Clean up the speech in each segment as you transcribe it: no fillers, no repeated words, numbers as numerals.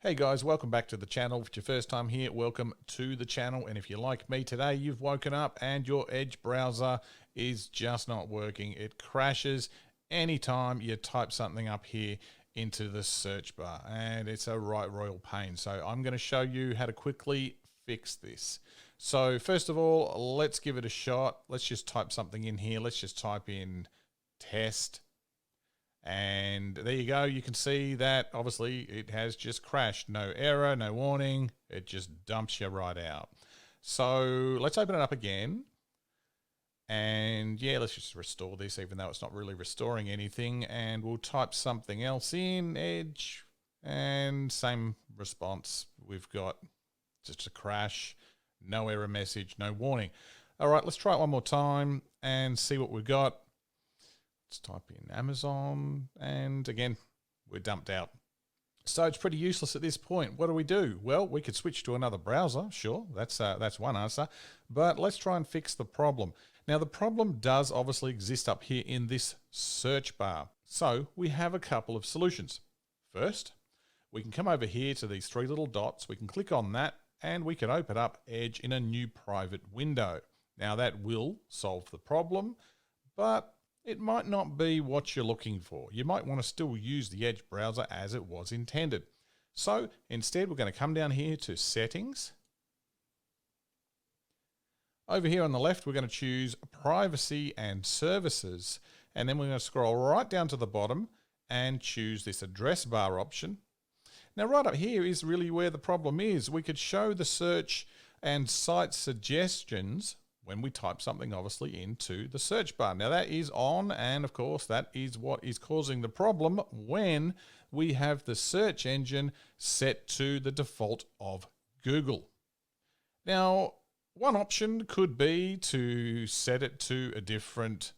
Hey guys, welcome back to the channel. If it's your first time here, welcome to the channel. And if you're like me today, you've woken up and your Edge browser is just not working. It crashes anytime you type something up here into the search bar, and it's a right royal pain. So I'm going to show you how to quickly fix this. So first of all, let's give it a shot. Let's just type something in here. Let's just type in test. And there you go. You can see that obviously it has just crashed. No error, no warning. It just dumps you right out. So let's open it up again. And yeah, let's just restore this, even though it's not really restoring anything. And we'll type something else in, Edge, and same response. We've got just a crash, no error message, no warning. All right, let's try it one more time and see what we've got. Let's type in Amazon, and again, we're dumped out. So it's pretty useless at this point. What do we do? Well, we could switch to another browser. Sure, that's one answer. But let's try and fix the problem. Now, the problem does obviously exist up here in this search bar. So we have a couple of solutions. First, we can come over here to these three little dots. We can click on that, and we can open up Edge in a new private window. Now, that will solve the problem, but it might not be what you're looking for. You might want to still use the Edge browser as it was intended. So instead, we're going to come down here to Settings. Over here on the left, we're going to choose Privacy and Services. And then we're going to scroll right down to the bottom and choose this address bar option. Now, right up here is really where the problem is. We could show the search and site suggestions when we type something obviously into the search bar. Now that is on, and of course that is what is causing the problem when we have the search engine set to the default of Google. Now, one option could be to set it to a different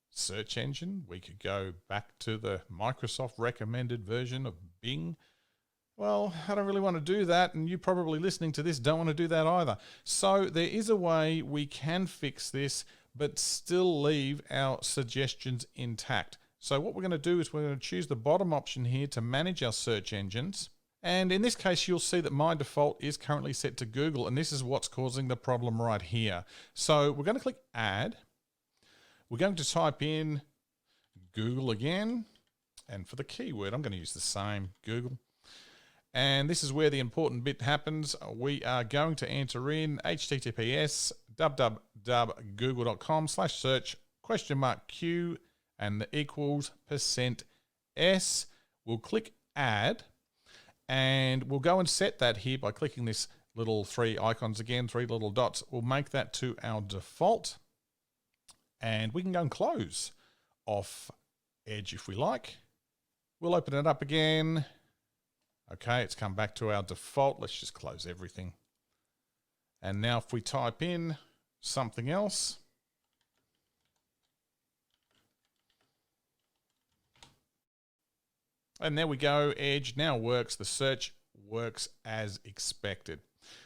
search engine. We could go back to the Microsoft recommended version of Bing. Well, I don't really want to do that, and you probably listening to this don't want to do that either. So there is a way we can fix this, but still leave our suggestions intact. So what we're going to do is we're going to choose the bottom option here to manage our search engines. And in this case, you'll see that my default is currently set to Google, and this is what's causing the problem right here. So we're going to click Add. We're going to type in Google again, and for the keyword, I'm going to use the same Google. And this is where the important bit happens. We are going to enter in https://google.com/search $Q and the equals %S. We'll click Add, and we'll go and set that here by clicking this little three icons again, three little dots. We'll make that to our default, and we can go and close off Edge if we like. We'll open it up again. Okay, it's come back to our default. Let's just close everything. And now if we type in something else, and there we go, Edge now works. The search works as expected.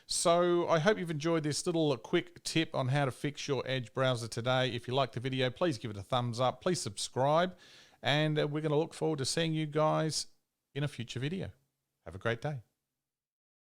So I hope you've enjoyed this little quick tip on how to fix your Edge browser today. If you liked the video, please give it a thumbs up. Please subscribe, and we're going to look forward to seeing you guys in a future video. Have a great day.